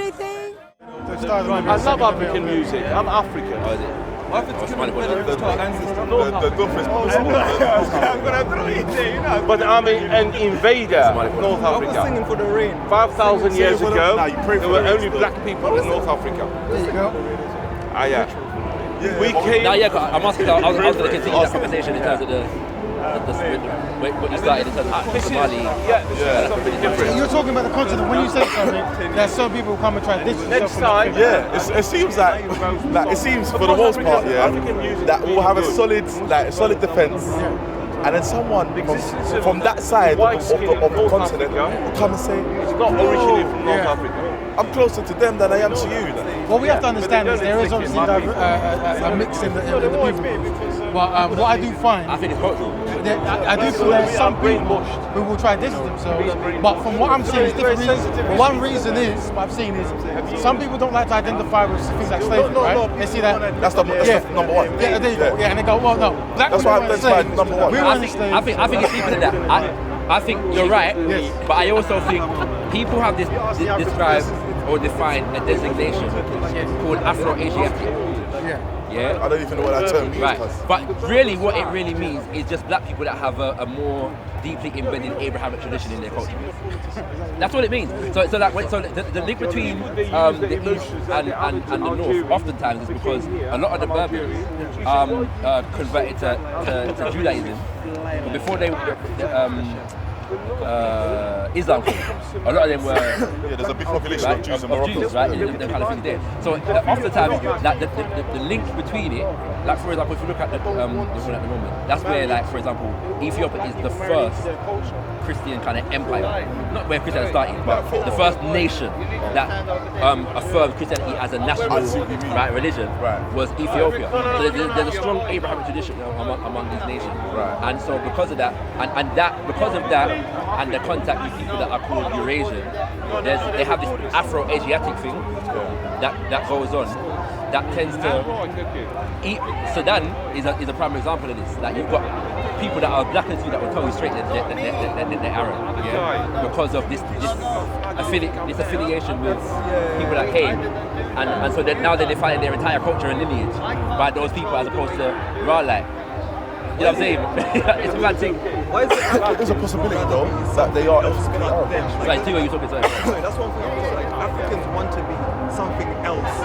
everything. I love African music. I'm African. Oh, is it? I think to give a benefit to our ancestors. I'm gonna throw it there, you know. But I'm an invader, North I was Africa. singing for the rain. 5,000 years ago, pray there for were the only rain, black people in North Africa. There you go. We came. No, yeah, I'm asking. I was going to continue that conversation in terms of what you started in terms of Somali. Yeah, something different. You're talking about the continent. When you say something, there's some people who come and try to distance Next themselves from time, Yeah, it seems like it seems for the most part, that we'll have a solid defense. And then someone from that side of the continent will come and say, It's not originated from North Africa. I'm closer to them than I am to you. What we have to understand is there is obviously a mix in the people. But what I do find, I think it's cultural. I do feel there's some people who will try to distance themselves. But from what I'm seeing, it's different reasons. One reason is, what I've seen is, some people don't like to identify with things like slavery, right? They see that. That's the number one. Yeah, there you go. Yeah, and they go, well, no. Black That's why I identified number one. We I weren't think it's deeper than that. I think you're right, but I also think people have this describe or define a designation called Afro-Asiatic. Yeah. I don't even know what that term means. Right. But really, what it really means is just black people that have a more deeply embedded Abrahamic tradition in their culture. That's what it means. So the link between the East and the North oftentimes is because a lot of the Berbers converted to Judaism, but before they Islam came. A lot of them were there's a big population of Jews in Morocco. Jews, right? And them kind of things there. So oftentimes, like the link between it, like for example, if you look at the one at the moment, that's where, like for example, Ethiopia is the first Christian kind of empire, not where Christianity started, but the first nation that affirmed Christianity as a national religion was Ethiopia. So there's a strong Abrahamic tradition among these nations, and so because of that, and the contact with people that are called Eurasian, they have this Afro-Asiatic thing that goes on. That tends to Sudan is a prime example of this. Like you've got people that are black and that will tell you straight that they're Arab, because of this affiliation with people that came, and so now they're defining their entire culture and lineage by those people as opposed to raw like. You know what I'm saying? It's a bad thing. There's a possibility though that they are ethnically Arab. Like, see what you're talking about. That's one thing. Like Africans want to be something else,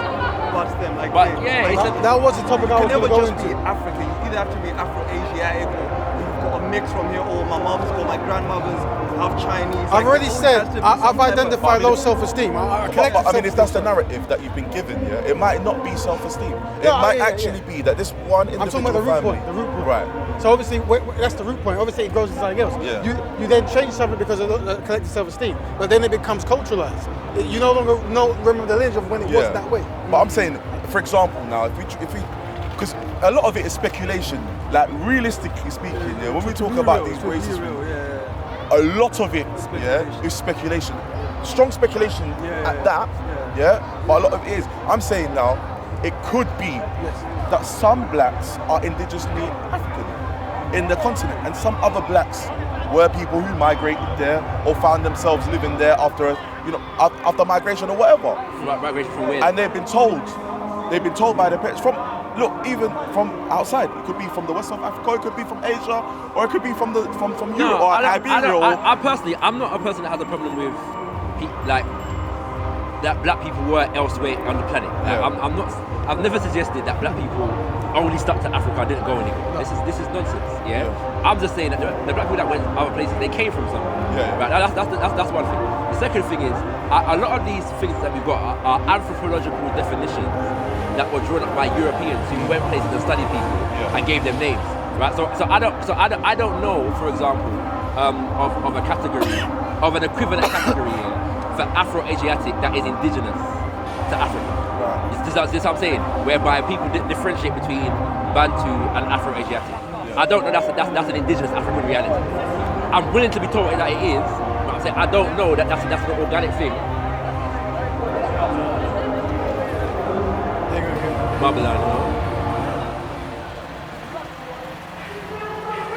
but them like. But yeah, that was the topic I was never going just be to. African. You either have to be Afro-Asiatic, or you've got a mix from here, or my mom's or my grandmother's half Chinese. I've already said I've identified low self-esteem. But I mean, if that's the narrative that you've been given, it might not be self-esteem. It might actually be that this one individual I'm talking about family. the root point. Right. So obviously, that's the root point. Obviously, it goes into something else. Yeah. You then change something because of the collective self-esteem, but then it becomes culturalized. You no longer remember the lineage of when it was that way. But I'm saying, for example, now if we, because a lot of it is speculation. Like realistically speaking, when we talk about these racist, a lot of it, is speculation. Strong speculation at that, but a lot of it is. I'm saying now, it could be that some blacks are indigenously African in the continent, and some other blacks were people who migrated there or found themselves living there after after migration or whatever. Migration from where? And they've been told by their parents even from outside. It could be from the west of Africa, it could be from Asia, or it could be from Europe or Iberia. I personally, I'm not a person that has a problem with that black people were elsewhere on the planet. I've never suggested that black people only stuck to Africa and didn't go anywhere. This is nonsense. I'm just saying that the black people that went other places, they came from somewhere. Right? That's one thing. The second thing is a lot of these things that we've got are anthropological definitions that were drawn up by Europeans who went places and studied people and gave them names. Right? So I don't know, for example, of a category, of an equivalent category for Afro-Asiatic that is indigenous to Africa. This is what I'm saying, whereby people differentiate between Bantu and Afro-Asiatic. I don't know that's an indigenous African reality. I'm willing to be told that it is, but I'm saying I don't know that that's an organic thing.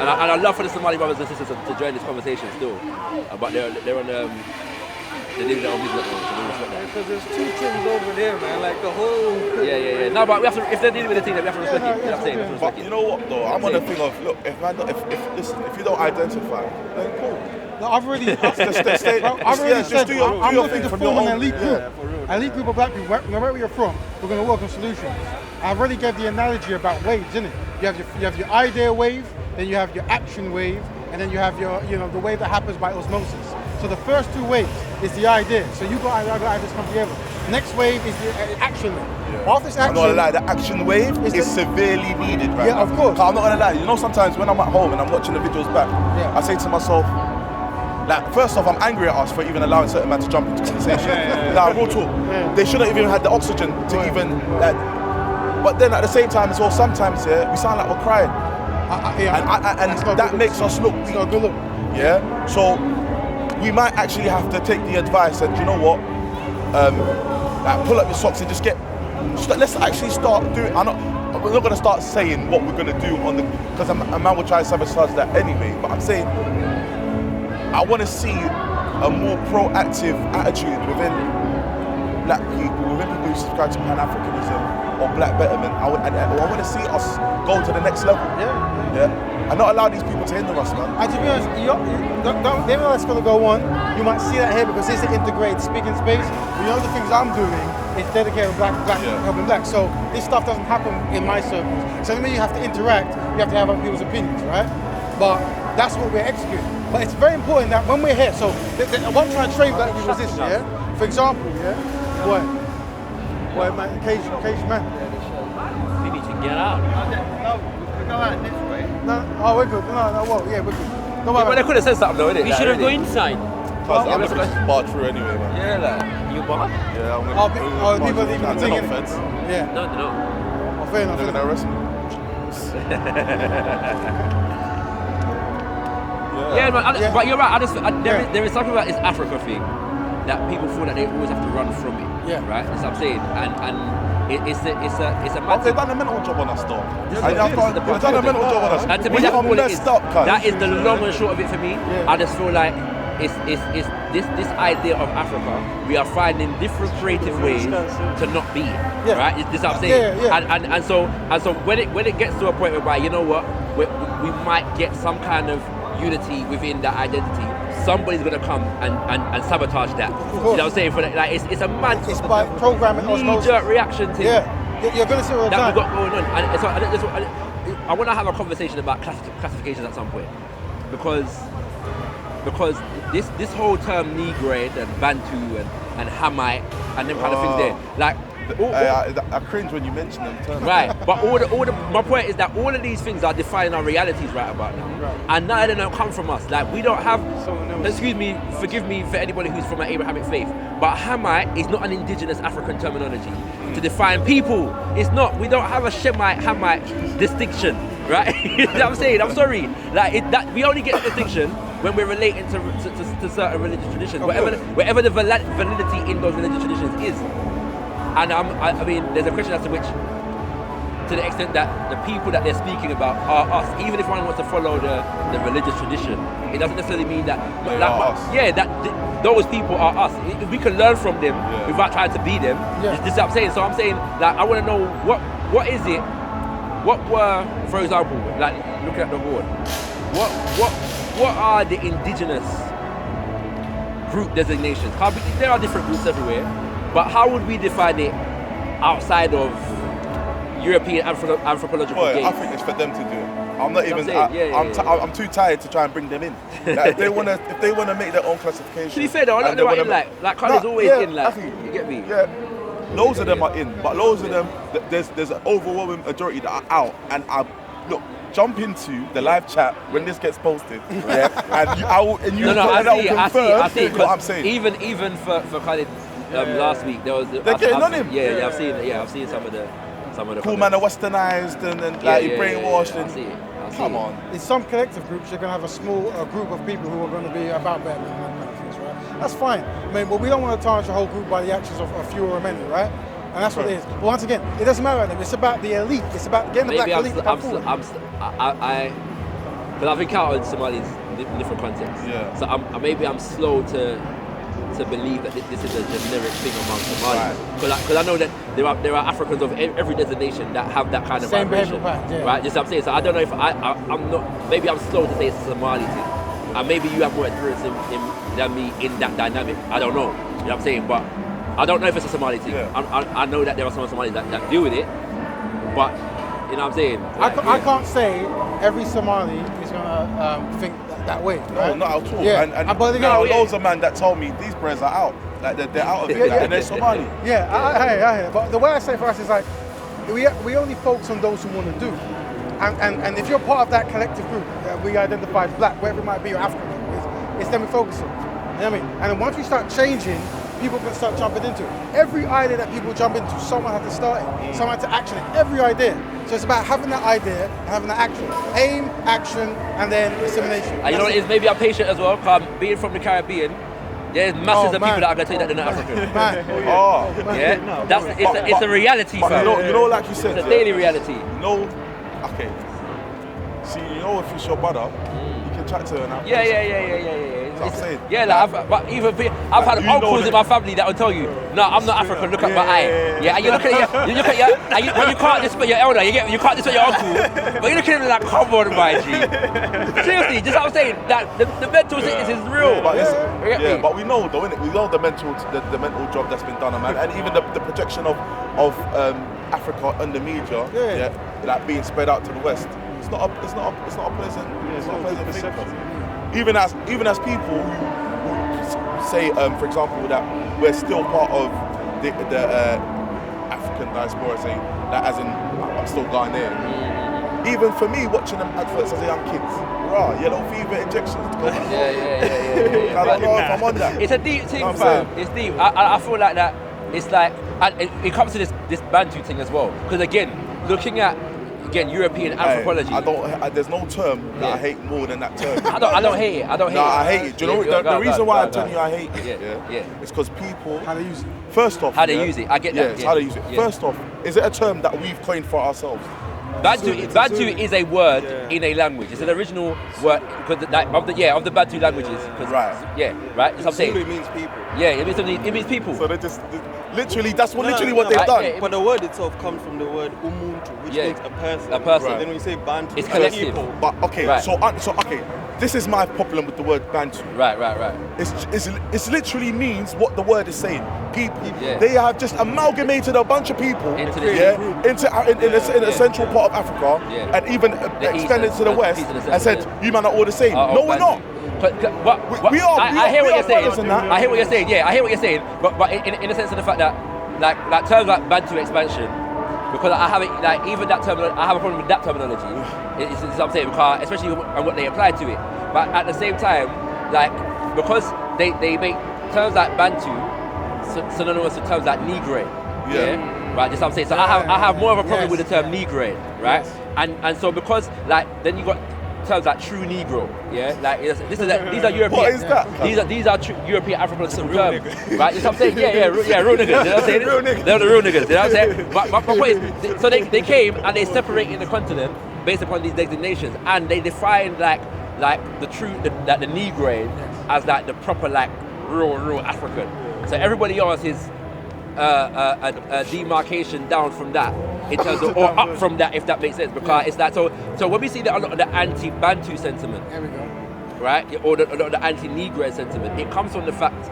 And I'd love for the Somali brothers and sisters to join this conversation still, but they're on They live their own business. So we respect that. Because there's two things over there, man. Like the whole. Yeah. No, but we have to. If they're dealing with the thing, then we have to respect it. You know what I'm saying? We have to But respect you it. know what though? I'm on the thing of look, if you don't identify, then cool. No, I've already, Just do your I'm looking thing to from form your an own. elite group. Yeah, for real. Elite group of black people, wherever you're from, we're going to work on solutions. I've already gave the analogy about waves, innit? You have your idea wave, then you have your action wave, and then you have your, the wave that happens by osmosis. So the first two waves is the idea. So you got ideas come together. Next wave is the action wave. Yeah. After this I'm action, not gonna lie, the action wave Is is the- severely needed right Yeah, now. of course. 'Cause I'm not gonna lie, sometimes when I'm at home and I'm watching the videos back, Yeah. I say to myself, like, first off, I'm angry at us for even allowing certain men to jump into conversation. Like, real talk. Yeah. They shouldn't have even had the oxygen to Right. even, like, but then at the same time as well, sometimes, we sound like we're crying. And that's not that good makes look. us look It's weak. not a good look. Yeah. So we might actually have to take the advice and you know what? Like pull up your socks and let's actually start doing. We're not gonna start saying what we're gonna do because a man will try to sabotage that anyway. But I'm saying I want to see a more proactive attitude within black people, within people who subscribe to Pan-Africanism or black betterment. I want to see us go to the next level. Yeah. And not allow these people to hinder us, man. And to be honest, even though that's going to go on, you might see that here because it's an integrated speaking space. But the things I'm doing is dedicated to black helping black. So this stuff doesn't happen in my circles. So when you have to interact, you have to have other people's opinions, right? But that's what we're executing. But it's very important that when we're here, so what I'm trying to trade black people is this, yeah? For example, what man, Cage man. We need to get out. No, we go out this way. No, we're good. We're good. Don't But worry. they could have said something though, innit? We should have gone inside. Cause I'm just gonna bar through anyway, man. Yeah, like. You bought? Yeah, I'm Oh, gonna. people leaving the thing, no innit? offense. Yeah. No. Oh, fair enough. They're gonna arrest me. Yeah, man, Yeah. but you're right. Yeah. There is something about this Africa thing that people feel that they always have to run from it. Yeah. Right. That's what I'm saying. And it's a But matter. they've done a mental job on us, though. This is They've the problem. done a mental job on us. And to me, We that's are all it is. messed up, cuz. That is the long and short of it for me. Yeah. I just feel like it's this idea of Africa. We are finding different creative ways to not be. Yeah. Right. This is what I'm saying. Yeah. And so when it gets to a point whereby you know what we might get some kind of unity within that identity. Somebody's gonna come and sabotage that. You know what I'm saying? For like it's a mad. It's by programming osmosis. knee-jerk reaction to You're going to see all the that time. we've got going on. And so I want to have a conversation about classifications at some point because this whole term Negroid and Bantu and Hamite and them kind of things there, like. I cringe when you mention them terms. Right, but my point is that all of these things are defining our realities right about now, and none of them don't come from us. Like we don't have. Forgive me for anybody who's from an Abrahamic faith, but Hamite is not an indigenous African terminology to define people. It's not. We don't have a Shemite Hamite distinction, right? You know what I'm saying? I'm sorry. That we only get the distinction when we're relating to certain religious traditions, whatever the validity in those religious traditions is. And I mean, there's a question as to which, to the extent that the people that they're speaking about are us. Even if one wants to follow the religious tradition, it doesn't necessarily mean that. They are us. Yeah, those people are us. If we can learn from them without trying to be them, this is what I'm saying. So I'm saying, like, I want to know what is it? What were, for example, like looking at the board, what are the indigenous group designations? There are different groups everywhere. But how would we define it outside of European anthropological Boy, gaze? I think it's for them to do it. I'm not even. saying, I'm too tired to try and bring them in. Like, if they wanna make their own classification. To be fair though, and they they are in wanna- like colours always yeah, in like. I think- You get me? Yeah, loads of them are in, but loads of them there's an overwhelming majority that are out. And jump into the live chat when this gets posted. Yeah, and you I see. what I'm saying. Even for Khalid last week there was. They're getting on him. Yeah, I've seen some of the. Cool man are westernized and brainwashed. I see it. Come on. In some collective groups, you're going to have a small group of people who are going to be about betterment and that kind of things, right? That's fine. I mean, but we don't want to tarnish a whole group by the actions of a few or many, right? And that's what it is. But once again, it doesn't matter about them. It's about the elite. It's about getting the black elite to come forward. Because I've encountered Somalis in different contexts. Yeah. So maybe I'm slow to to believe that this is a generic thing among Somalis. Because I know that there are Africans of every designation that have that kind of Same vibration. behaviour pattern, yeah. Right? Just what I'm saying. So I don't know if I'm not. Maybe I'm slow to say it's a Somali thing. And maybe you have more experience than me in that dynamic. I don't know. You know what I'm saying? But I don't know if it's a Somali thing. Yeah. I know that there are some Somalis that deal with it. But, you know what I'm saying? I can't say every Somali is going to think that way. No, right? not at all. Yeah. And But there are again, loads of men that tell me these prayers are out. Like they're out of it. Like, and they're Somali. Yeah, I hear. But the way I say it for us is like, we only focus on those who want to do. And if you're part of that collective group that we identify as black, whatever it might be, or African, it's them we focus on. You know what I mean? And then once we start changing, people can start jumping into it. Every idea that people jump into, someone had to start it. Someone had to action it. Every idea. So it's about having that idea and having that action. Aim, action, and then dissemination. And you know what it is? Maybe I'm patient as well, because being from the Caribbean, there's masses of people that are going to tell you that they're not African. Man. Oh. Yeah? It's a reality, But fam. you know, like you said, It's a daily reality. Okay. See, if it's your brother, you can chat to her now. Yeah. That's what I'm saying. Yeah, like I've had you know uncles that- in my family that will tell you, no, I'm not African. Look at my eye. Yeah, and you look at your, and you can't disrespect your elder. You can't disrespect your uncle, but you look at him like, come on, my G. Seriously, just what I'm saying. That the mental sickness is real. But You get me? but we know though, innit? We know the mental job that's been done, man, and even the projection of Africa under media, like being spread out to the West. It's not a pleasant thing. Even as people who say, for example, that we're still part of the African diaspora, say that as in I'm still Ghanaian. Even for me, watching them adverts as a young kid, yellow fever injections. Yeah. I don't know if I'm on that. It's a deep thing, You know what fam. I'm saying? It's deep. I feel like that. It's like, and it comes to this Bantu thing as well. Because again, looking at European anthropology. There's no term that I hate more than that term. I don't hate it. I don't hate it. I hate it. Do you know the reason why I'm telling you I hate it? Yeah. It's because people. How they use it. First off, How they use it. I get that. Yeah, it's how they use it. Yeah. First off, is it a term that we've coined for ourselves? Bantu is a word in a language. It's an original word because of the Bantu languages. Right. Yeah. Right. That's what I'm saying. Zulu means people. Yeah. It means people. So they just literally what they've done. yeah. But the word itself comes from the word umuntu, which means a person. A person. Then when you say Bantu, It's collective. people. But okay, Right. so this is my problem with the word Bantu. Right. It's literally means what the word is saying. People. Yeah. They have just amalgamated a bunch of people Into this in a central part of Africa, Yeah. and even extended to the west, east and the and said, central, "You man are all the same." Oh, No, we're Bantu. not. We are I hear what you're saying. brothers in that. I hear what you're saying. Yeah, I hear what you're saying. But in the sense of the fact that like terms like Bantu expansion, because I have it like even that term, I have a problem with that terminology. It's what I'm saying, because especially on what they apply to it. But at the same time, like because they make terms like Bantu synonymous with terms like Negro. Yeah. Right, that's what I'm saying. So I have more of a problem Yes. with the term Negro, right? And so because like then you got terms like true Negro, yeah, like these are European. What is that? These are true European Afro-political terms, right? That's what I'm saying. Yeah, real niggas. You know what I'm saying? They're the real niggas. You know what I'm saying? But my point is, so they came and they separated the continent based upon these designations, and they defined like the Negro as like the proper like real African. So everybody else is a demarcation down from that in terms of, or up from that, if that makes sense, because it's that. So when we see the anti-Bantu sentiment, There we go. right, or the anti-Negro sentiment, it comes from the fact,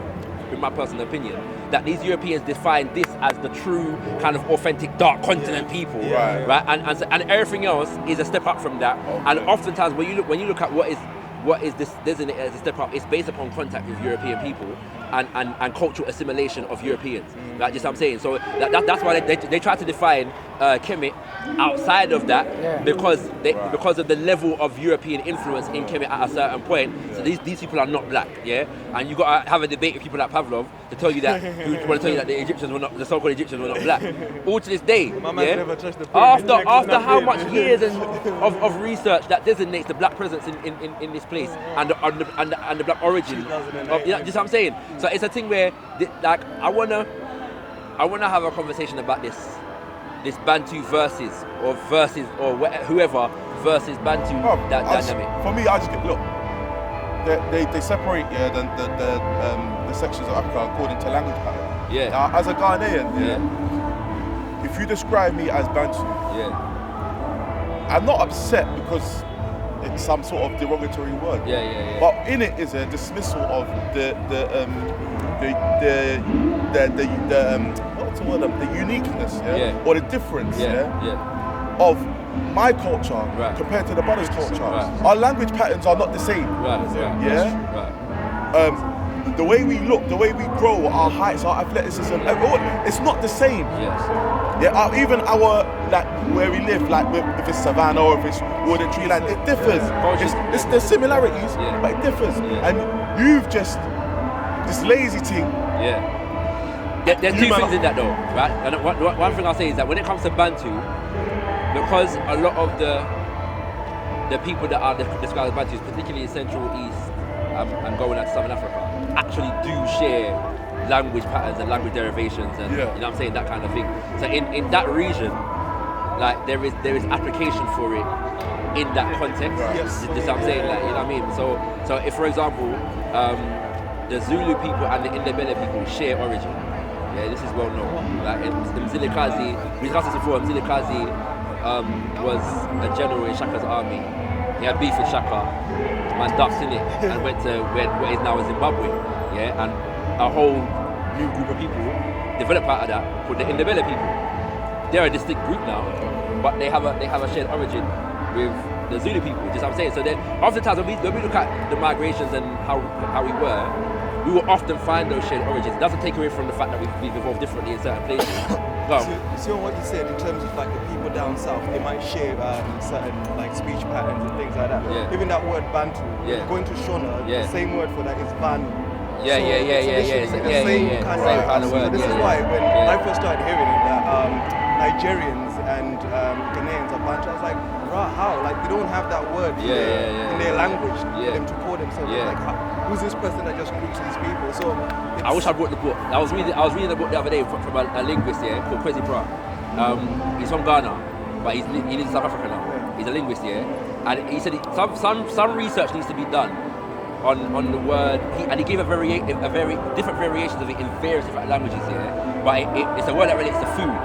in my personal opinion, that these Europeans define this as the true kind of authentic dark continent people, right? And everything else is a step up from that. And oftentimes when you look at what is this designated as a step up, it's based upon contact with European people and cultural assimilation of Europeans. Like just what I'm saying. So that's why they try to define Kemet outside of that because of the level of European influence in Kemet at a certain point. So these people are not black, and you got to have a debate with people like Pavlov to tell you that who want to tell you that the so-called Egyptians were not black. All to this day, never touched the after how much years of research that designates the black presence in this place and the black origin of, just what I'm saying. So it's a thing where like I wanna have a conversation about this Bantu versus whoever versus Bantu dynamic. For me, I just get look. They separate the different sections of Africa according to language pattern. Yeah. Now, as a Ghanaian, if you describe me as Bantu, I'm not upset because it's some sort of derogatory word. But in it is a dismissal of the uniqueness, or the difference, of my culture compared to the brother's culture. Our language patterns are not the same. The way we look, the way we grow, our heights, our athleticism, it's not the same. Even our, like, where we live, like if it's savannah or if it's wooded tree land, it differs. It's the similarities, but it differs. And you've just this lazy thing. There's two things in that though, right? And one thing I'll say is that when it comes to Bantu, because a lot of the people that are described as Bantus, particularly in Central East and going out to Southern Africa, actually do share language patterns and language derivations and you know what I'm saying, that kind of thing. So in that region, like there is application for it in that context. This is what I'm saying, like, you know what I mean? So if, for example, the Zulu people and the Indebele people share origin. This is well known. Like Mzilikazi, we discussed this before. Mzilikazi was a general in Shaka's army. He had beef with Shaka, man ducks in it, and went to where is now Zimbabwe. And a whole new group of people developed out of that called the Indebele people. They're a distinct group now, but they have a shared origin with the Zulu people. Just what I'm saying. So then, oftentimes when we look at the migrations and how we will often find those shared origins. It doesn't take away from the fact that we've evolved differently in certain places. See on what you said in terms of like the people down south, they might share certain like speech patterns and things like that. Even that word Bantu, going to Shona, the same word for that is Banu. Same kind of word. So this is why when I first started hearing it, that Nigerians and Ghanaians are Bantu, I was like, how? Like they don't have that word in their language for them to call themselves. Like, who's this person that just groups these people? So I wish I brought the book. I was reading the book the other day from a linguist called Kwesi Pra. He's from Ghana, but he lives in South Africa now. He's a linguist, and he said some research needs to be done on the word, and he gave a very different variations of it in various different languages, but it's a word that relates to food,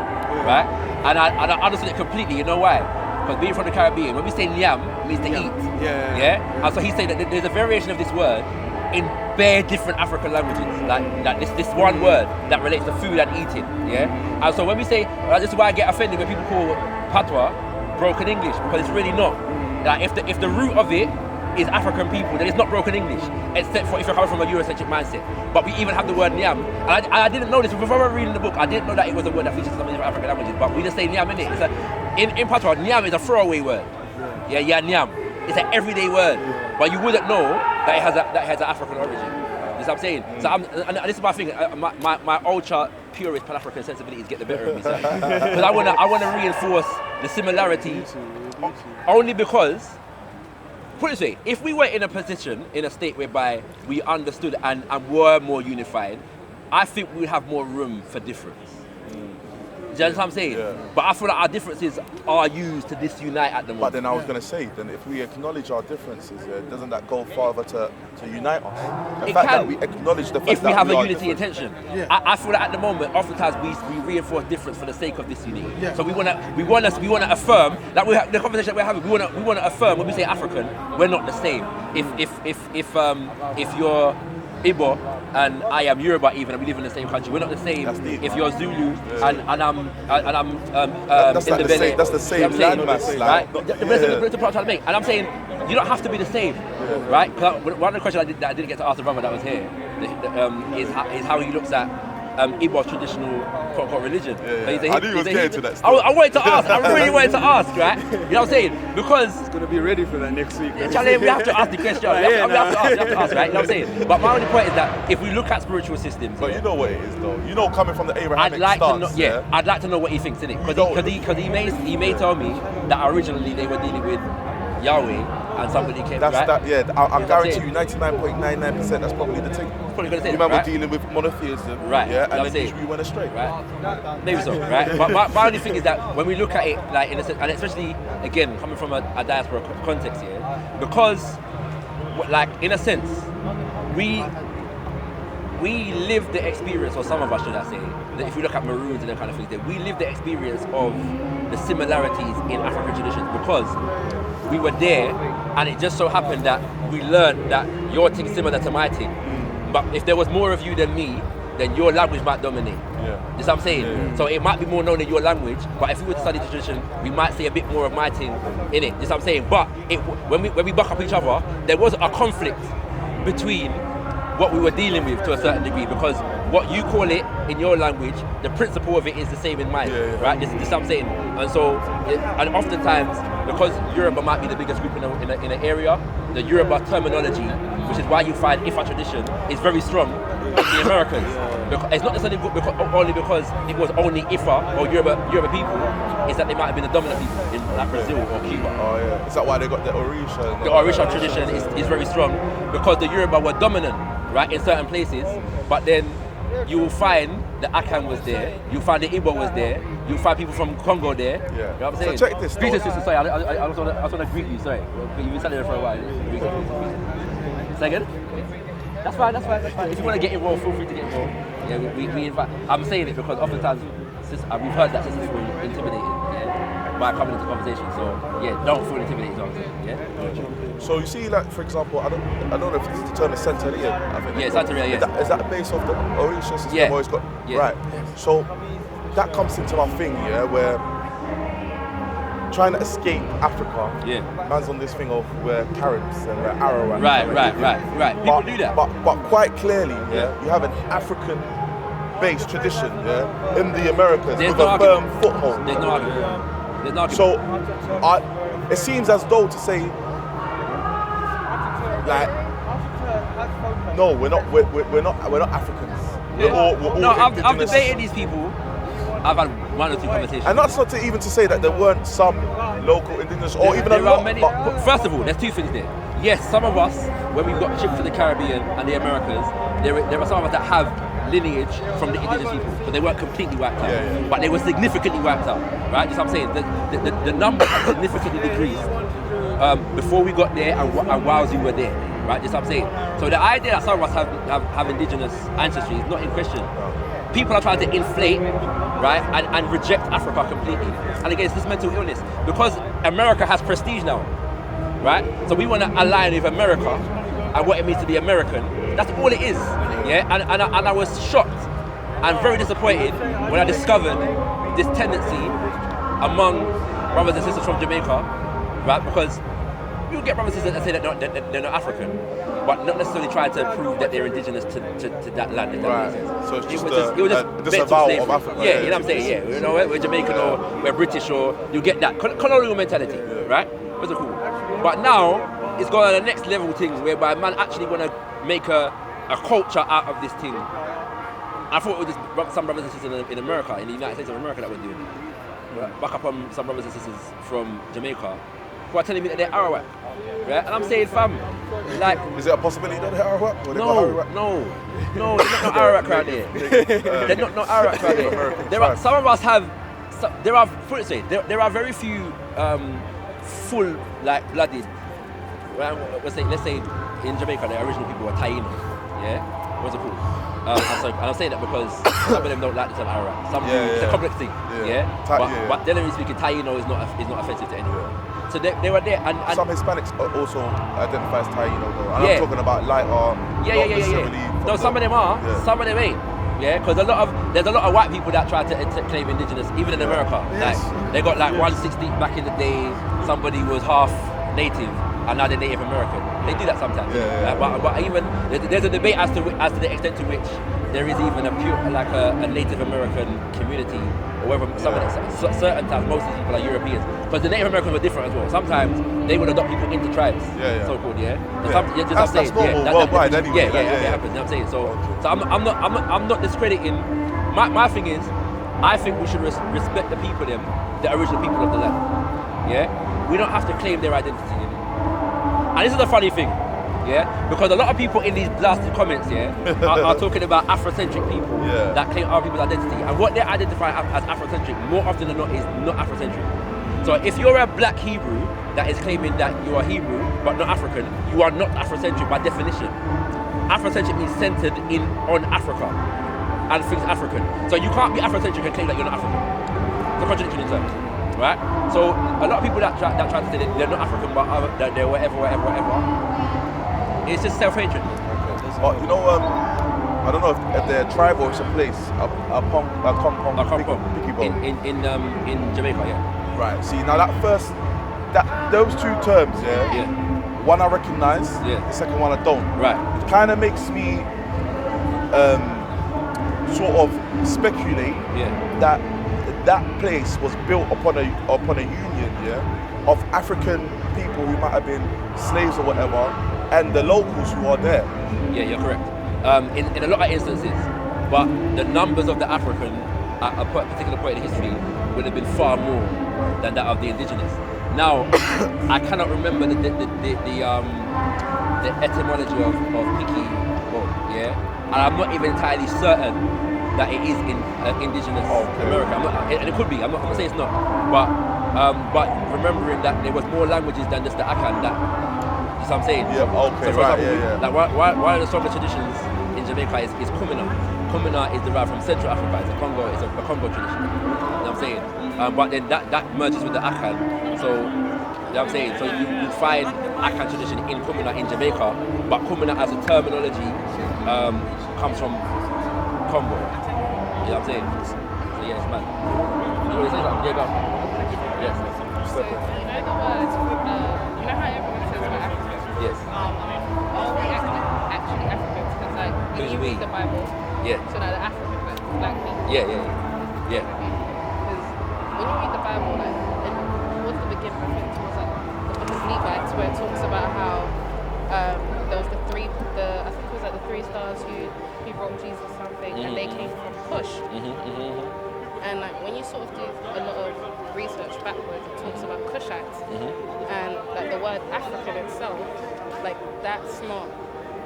right? And I understood it completely. You know why? Because being from the Caribbean, when we say nyam, it means to eat. And so he's saying that there's a variation of this word in bare different African languages, like this one word that relates to food and eating, And so when we say, this is why I get offended when people call patois broken English, because it's really not. Like if the root of it is African people, then it's not broken English, except for if you're coming from a Eurocentric mindset. But we even have the word nyam, and I didn't know this before I was reading the book. I didn't know that it was a word that features some different African languages, but we just say nyam in it. In patois, nyam is a throwaway word. Nyam. It's an everyday word, but you wouldn't know that it has an African origin. You know what I'm saying? So and this is my thing. My ultra purist Pan-African sensibilities get the better of me, because I wanna reinforce the similarity, only because. Put it this way: if we were in a position, in a state whereby we understood and were more unified, I think we would have more room for difference. Do you understand what I'm saying? But I feel like our differences are used to disunite at the moment. But then I was going to say, then if we acknowledge our differences, doesn't that go farther to unite us? The fact that we acknowledge the fact if we have a unity different. intention. I feel like at the moment, oftentimes we reinforce difference for the sake of this unity. So we want to affirm, like the conversation that we're having. We want to affirm when we say African, we're not the same. If you're Igbo and I am Yoruba, even, and we live in the same country, we're not the same. If you're Zulu and I'm that's the same landmass, right? That's the point I'm trying to make. And I'm saying you don't have to be the same, right? One of the questions that I didn't get to ask the brother that was here is how he looks at Igbo traditional quote-unquote religion. I knew you was getting to that stuff. I wanted to ask. I really wanted to ask, right? You know what I'm saying? Because it's gonna be ready for that next week. Charlie, we have to ask the question. We have to ask, right? You know what I'm saying? But my only point is that if we look at spiritual systems, but you know what it is, though. You know, coming from the Abrahamic I'd stance, like to know what he thinks in it, because he may tell me that originally they were dealing with Yahweh and somebody came. I guarantee you, 99.99% that's probably the thing. Probably gonna say you remember dealing with monotheism, right? And then you went astray, right? Maybe so, right? But my only thing is that when we look at it, like in a sense, and especially again coming from a diaspora context here, because, like in a sense, we live the experience, or some of us should I say, that if you look at Maroons and that kind of things, that we live the experience of the similarities in African traditions because we were there, and it just so happened that we learned that your thing's similar to my thing. But if there was more of you than me, then your language might dominate. Yeah. You know what I'm saying? Yeah. So it might be more known in your language, but if we were to study the tradition, we might see a bit more of my thing in it. You know what I'm saying? But when we buck up each other, there was a conflict between what we were dealing with to a certain degree, because what you call it in your language, the principle of it is the same in mine, right? This is what I'm saying. And so, and oftentimes, because Yoruba might be the biggest group in an area, the Yoruba terminology, which is why you find Ifa tradition, is very strong in the Americans. Because it's not necessarily only because it was only Ifa or Yoruba people, it's that they might have been the dominant people in like Brazil or Cuba. Oh yeah. Is that why they got the Orisha? The Orisha tradition is very strong because the Yoruba were dominant, right, in certain places, but then you will find the Akan was there, you'll find the Igbo was there, you'll find people from Congo there. Yeah. You know what I'm saying? So check this. Greetings, sister, sorry, I was on to greet you, sorry. You've been standing there for a while. Second? That's fine. If you want to get involved, feel free to get involved. Yeah, we invite. I'm saying it because oftentimes we've heard that sisters feel intimidated, by coming into conversation. So yeah, don't feel intimidated. Is what I'm saying. Yeah. So you see, like for example, I don't know if the term is Santeria. I think. Yeah, Santeria. Yeah. Is that based off the Orisha system? Yeah. Or it's got, Yeah. Right. So that comes into my thing, where trying to escape Africa. Yeah. Man's on this thing of we're Caribs and we're Arawak. Right. People do that. But quite clearly, you have an African-based tradition, in the Americas with a firm foothold. There's no argument. So, it seems as though to say, like, no, we're not Africans. We're all I've debated these people. I've had one or two conversations. And that's not even to say that there weren't some local indigenous or even a lot. Many, but first of all, there's two things there. Yes, some of us, when we've got shipped to the Caribbean and the Americas, there are some of us that have lineage from the indigenous people, but they weren't completely wiped out. But they were significantly wiped out, right? Just what I'm saying. The number had significantly decreased before we got there and whilst we were there, right? Just what I'm saying. So the idea that some of us have indigenous ancestry is not in question. People are trying to inflate, right, and reject Africa completely. And again, it's this mental illness. Because America has prestige now, right? So we want to align with America and what it means to be American. That's all it is, yeah? And I was shocked and very disappointed when I discovered this tendency among brothers and sisters from Jamaica, right? Because you get brothers and sisters that say that they're not African, but not necessarily trying to prove that they're indigenous to that land. If that makes sense. So it's just it was just disavowal of Africa. Yeah, you know what I'm saying? Yeah, you know, we're Jamaican or we're British or you get that colonial mentality, right? That's cool. But now it's gone on the next level thing whereby man actually want to make a culture out of this thing. I thought it was just some brothers and sisters in America, in the United States of America, that were doing it. Back up on some brothers and sisters from Jamaica who are telling me that they're Arawak, right? And I'm saying, fam, like... Is it a possibility that they're Arawak? No, they're not Arawak right there. They're not Arawak right there. There are, some of us have, there are very few full, like, blooded, let's say in Jamaica, the original people were Taino, yeah? What's it called? And I'm saying that because some of them don't like the term Arawak. It's a complex thing, But generally speaking, Taino is not offensive to anyone. So they were there, and some Hispanics also identify as Taino, though. And I'm talking about light arm. No, some of them are, some of them ain't. Yeah, because there's a lot of white people that try to claim indigenous, even in America. Yes. Like they got like 160 back in the day. Somebody was half native, and now they're Native American. They do that sometimes. But even there's a debate as to the extent to which there is even a pure a Native American community, or whether certain times most of these people are Europeans. Because the Native Americans were different as well. Sometimes they would adopt people into tribes, so-called, That's normal worldwide anyway. It happens. You know what I'm saying? So I'm not discrediting. My thing is, I think we should respect the people, the original people of the land. Yeah, we don't have to claim their identity. And this is the funny thing, because a lot of people in these last comments, are talking about Afrocentric people that claim other people's identity, and what they identify as Afrocentric more often than not is not Afrocentric. So if you're a black Hebrew that is claiming that you are Hebrew but not African, you are not Afrocentric by definition. Afrocentric means centered on Africa and things African. So you can't be Afrocentric and claim that you're not African. It's a contradiction in terms, right? So a lot of people that try to say that they're not African but that they're whatever, it's just self-hatred. But you know, I don't know if they're a tribe or it's a place. A compong, picky bone. In Jamaica, yeah. Right. See, now those two terms, yeah. One I recognise, the second one I don't. Right. It kind of makes me sort of speculate that place was built upon a union, of African people who might have been slaves or whatever, and the locals who are there. Yeah, you're correct. In a lot of instances, but the numbers of the African at a particular point in history would have been far more than that of the indigenous. Now, I cannot remember the etymology of picky bone, and I'm not even entirely certain that it is in indigenous America. And it could be. I'm not saying it's not, but remembering that there was more languages than just the Akan. That, you know what I'm saying? Yeah. Okay. So Right. example, like one of the strongest traditions in Jamaica is Kumina. Kumina is derived from Central Africa. It's a Congo tradition. You know what I'm saying? But then that merges with the Akan. So, you know what I'm saying? So you find Akan tradition in Kumina in Jamaica, but Kumina as a terminology comes from Congo. You know what I'm saying? So yeah, it's mad. You want to say something? Yeah, go on. Yes. So, you know the words, you know how everyone says we're African? Yes. Are we actually Africans? Because like, when you read the Bible, so like the African, like black people. Yeah. Because when you read the Bible, like, towards the beginning, I think towards like the book of Levites, where it talks about how there was the three stars who brought Jesus something, and they came from Cush. And like when you sort of do a lot of research backwards, it talks about Cushites, and like the word African itself, like that's not,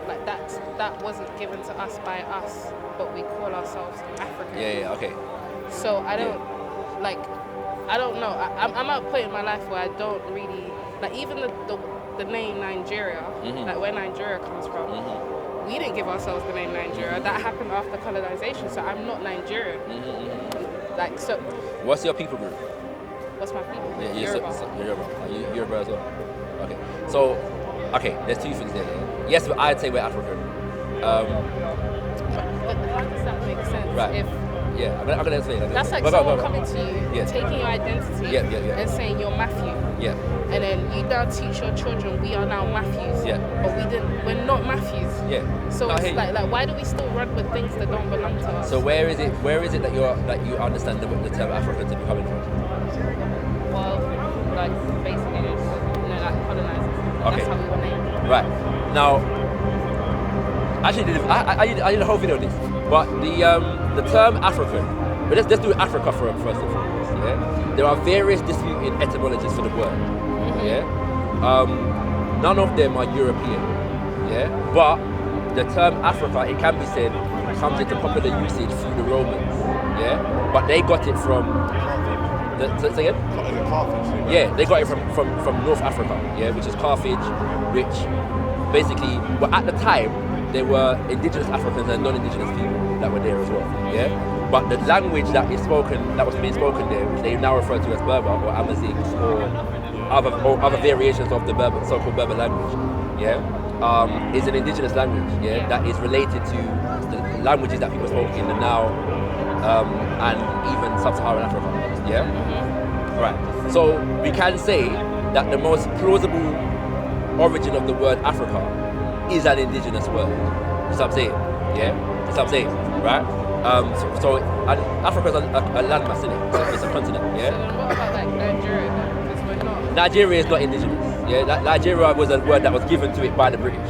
like that wasn't given to us by us, but we call ourselves African. Yeah, okay. So I don't know. I'm at a point in my life where I don't really like even the name Nigeria, like where Nigeria comes from. We didn't give ourselves the name Nigeria. That happened after colonization. So I'm not Nigerian. Like so. What's your people group? What's my people? Yeah, Yoruba. Yoruba. Are you Yoruba as well? Okay. So, there's two things there. Yes, but I'd say we're African. But how does that make sense? Right. If I'm gonna explain. that's like someone coming to you, taking your identity, and saying you're Matthew. Yeah. And then you now teach your children we are now Matthews. Yeah. But we're not Matthews. Yeah. So it's like why do we still run with things that don't belong to us? So where is it that you understand the term African to be coming from? Well, like basically it's like colonizers. Okay. That's how we were named. Right. Now actually I did a whole video on this. But the term African, but let's do Africa first and foremost. Yeah, there are various disputed etymologies for the word. Yeah, none of them are European. Yeah, but the term Africa, it can be said, comes into popular usage through the Romans. Yeah, but they got it from. Say again? Yeah, they got it from North Africa. Yeah, which is Carthage, which basically, well, at the time. There were indigenous Africans and non-indigenous people that were there as well. Yeah, but the language that was being spoken there, which they now refer to as Berber or Amazigh or other variations of the Berber, so-called Berber language. Yeah, is an indigenous language. Yeah, that is related to the languages that people spoke in the Nile and even sub-Saharan Africa. Yeah, right. So we can say that the most plausible origin of the word Africa is an indigenous word. That's what I'm saying. Yeah? That's what I'm saying. Right? So Africa's a landmass, isn't it? It's a continent. Yeah? So then what about like Nigeria then? Because we're not. Nigeria is not indigenous. Yeah? Nigeria was a word that was given to it by the British.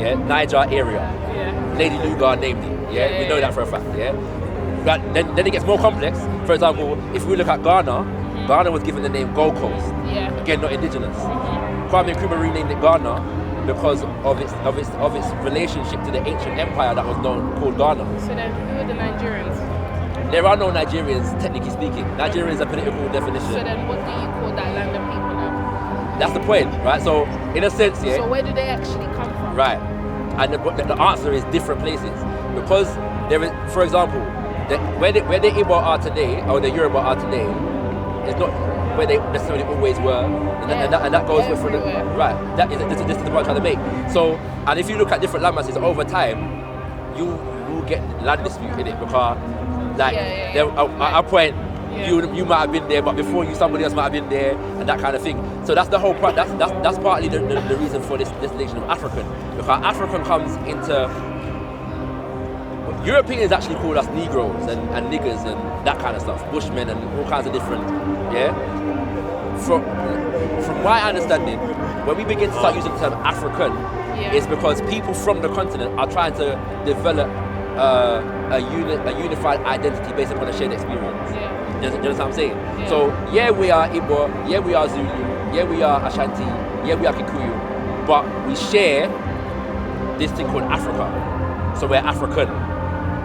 Yeah? Niger area. Yeah. Lady Lugar named it. Yeah? We know that for a fact. Yeah? But then it gets more complex. For example, if we look at Ghana, Ghana was given the name Gold Coast. Yeah. Again, not indigenous. Kwame Nkrumah renamed it Ghana because of its relationship to the ancient empire that was known called Ghana. So then who are the Nigerians? There are no Nigerians, technically speaking. Nigeria is a political definition. So then what do you call that land of people now? That's the point, right? So in a sense, yeah. So where do they actually come from? Right. And the answer is different places. Because there is, for example, where the Igbo are today, or the Yoruba are today, is not where they necessarily always were. And that goes with the, right. This is the point I'm trying to make. So, and if you look at different land masses over time, you will get land dispute in it, because like at a point you might have been there, but before you somebody else might have been there, and that kind of thing. So that's the whole part. That's partly the reason for this nation of African, because African comes into Europeans actually call us Negroes and niggers and that kind of stuff, Bushmen and all kinds of different, From my understanding, when we begin to start using the term African, it's because people from the continent are trying to develop a unified identity based upon a shared experience. Do you understand what I'm saying? So we are Igbo, we are Zulu, we are Ashanti, we are Kikuyu, but we share this thing called Africa. So we're African,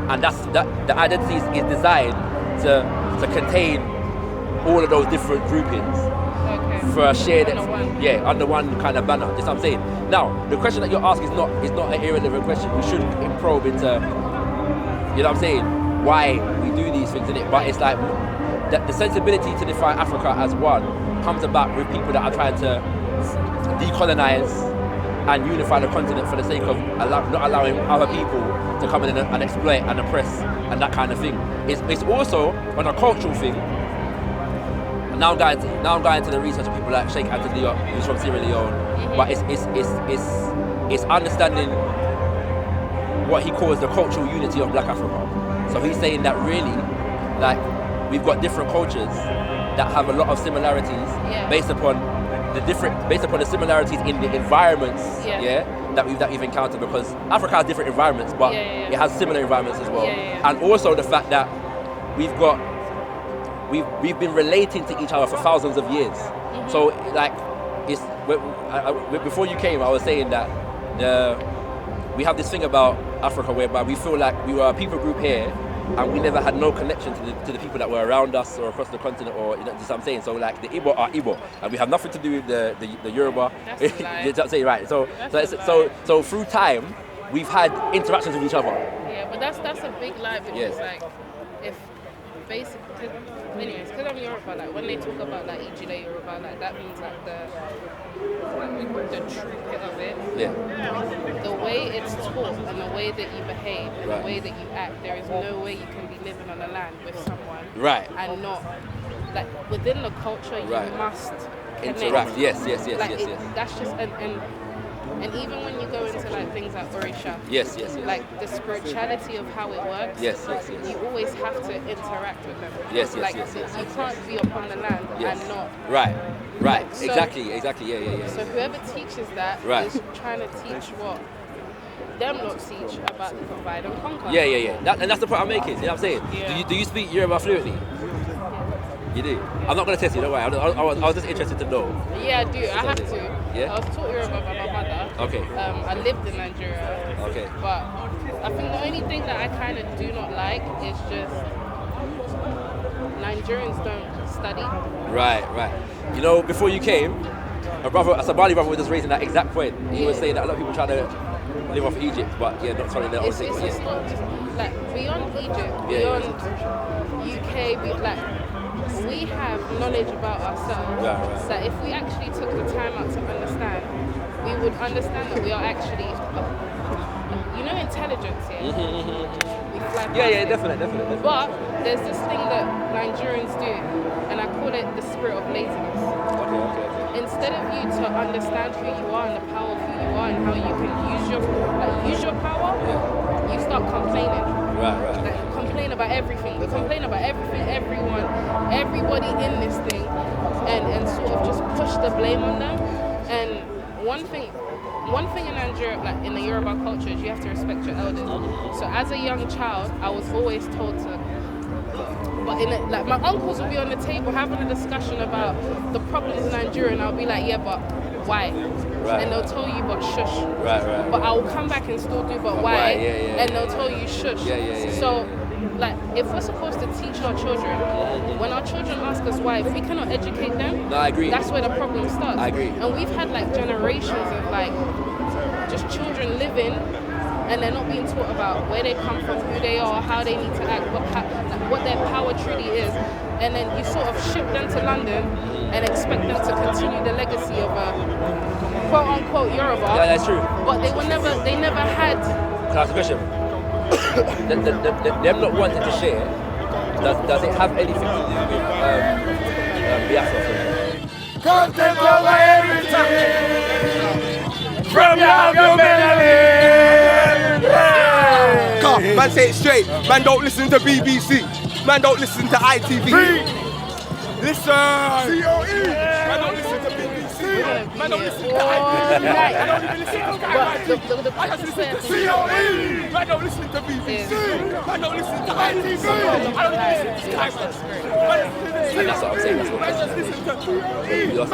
and the identity is designed to contain all of those different groupings for a shared under one kind of banner. That's what I'm saying. Now, the question that you're asking is not an irrelevant question. We should probe into, you know what I'm saying, why we do these things in it. But it's like the sensibility to define Africa as one comes about with people that are trying to decolonize and unify the continent for the sake of not allowing other people to come in and exploit and oppress and that kind of thing. It's also on a cultural thing. Now I'm going to the research of people like Shaka, who's from Sierra Leone, but it's understanding what he calls the cultural unity of Black Africa. So he's saying that really, like, we've got different cultures that have a lot of similarities based upon the similarities in the environments that we've encountered, because Africa has different environments, but it has similar environments as well. And also the fact that we've been relating to each other for thousands of years. So like before you came, I was saying that we have this thing about Africa whereby we feel like we were a people group here and we never had no connection to the people that were around us or across the continent, or that's what I'm saying. So like the Igbo are Igbo and we have nothing to do with the Yoruba. That's a lie. That's it, right. So through time we've had interactions with each other. Yeah, but that's a big lie, because like if basically, because I'm Yoruba, like when they talk about like Ijile Yoruba, like that means like the true bit of it. The way it's taught and the way that you behave and the way that you act, there is no way you can be living on the land with someone and not, like, within the culture you must connect. Interact. Yes. That's just and even when you go into like things like Orisha, like the spirituality of how it works, you always have to interact with them. You can't be upon the land and not. Right. So, exactly. Yeah. So whoever teaches that is trying to teach what them lot teach about the divide and conquer. And that's the point I'm making. You know what I'm saying? Do you speak Yoruba fluently? You do? I'm not going to test you, don't worry. I was just interested to know. Yeah, I do. I have to. Yeah? I was taught Yoruba by my mother. Okay. I lived in Nigeria. Okay. But I think the only thing that I kind of do not like is just Nigerians don't study. Right. You know, before you came, a Somali brother was just raising that exact point. He was saying that a lot of people try to live off Egypt, but not sorry, they're it's not just like beyond Egypt, beyond UK, we have knowledge about ourselves that if we actually took the time out to understand, we would understand that we are actually, intelligence here. We fly past it. Definitely. But there's this thing that Nigerians do, and I call it the spirit of laziness. Okay. Instead of you to understand who you are and the power of who you are and how you can use your power, you start complaining. Right. Like, complain about everything. We complain about everything, everybody in this thing, and sort of just push the blame on them. And one thing in Nigeria, like in the Yoruba culture, is you have to respect your elders. So as a young child, I was always told to. But like my uncles would be on the table having a discussion about the problems in Nigeria, and I'll be like, yeah, but why? And they'll tell you, but shush. Right. But I'll come back and still do, but why? And they'll tell you, shush. So, like, if we're supposed to teach our children, when our children ask us why, if we cannot educate them, I agree. That's where the problem starts. I agree. And we've had like generations of like just children living and they're not being taught about where they come from, who they are, how they need to act, what their power truly is. And then you sort of ship them to London and expect them to continue the legacy of a quote-unquote Yoruba. Yeah, that's true. But they never had... Can I ask a question? Them not wanting to share, does it have anything to do with Biafra? Can't take over everything from your melody. Come, man, say it straight. Man, don't listen to BBC. Man, don't listen to ITV. Listen. COE. Man, don't listen to BBC. Man, don't listen to ITV. I don't even listen to Sky. I just listen to COE. Man, don't listen to BBC. Man, don't listen to ITV. I don't listen to Sky. That's what I'm saying. Man, just listen to COE.